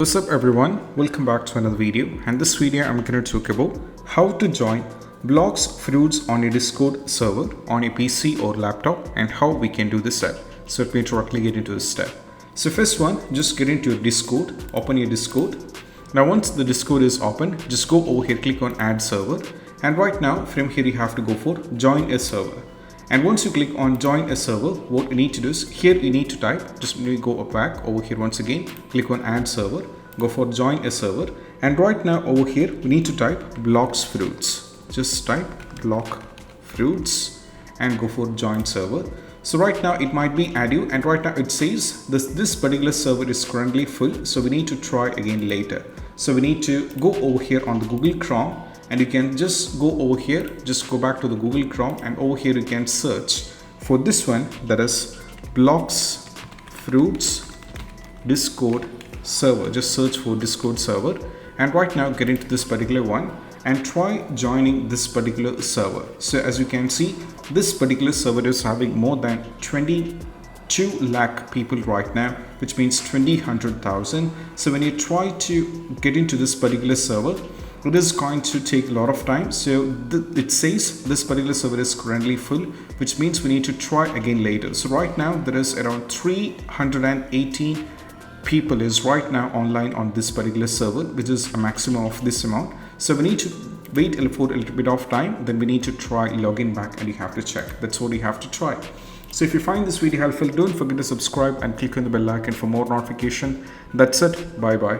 What's up everyone, welcome back to another video, and this video I'm going to talk about how to join Blox fruits on a Discord server on a PC or laptop and how we can do this step. So let me directly get into this step. So first one, just get into your Discord, open your Discord. Now once the Discord is open, just go over here, click on add server, and right now from here you have to go for join a server. And once you click on join a server, what you need to do is here you need to type, just go back over here once again, click on add server, go for join a server, and right now over here we need to type Blox fruits. Just type Blox fruits and go for join server. So right now it might be add you, and right now it says this particular server is currently full, so we need to try again later. So we need to go over here on the Google Chrome, and you can just go over here, just go back to the Google Chrome, and over here you can search for this one, that is Blox fruits Discord server. Just search for Discord server, and right now get into this particular one and try joining this particular server. So as you can see, this particular server is having more than 22 lakh people right now, which means 100,000. So when you try to get into this particular server, it is going to take a lot of time. So it says this particular server is currently full, which means we need to try again later. So right now there is around 318 people is right now online on this particular server, which is a maximum of this amount. So we need to wait for a little bit of time, then we need to try login back and you have to check. That's what you have to try. So if you find this video helpful, don't forget to subscribe and click on the bell icon for more notification. That's it. Bye bye.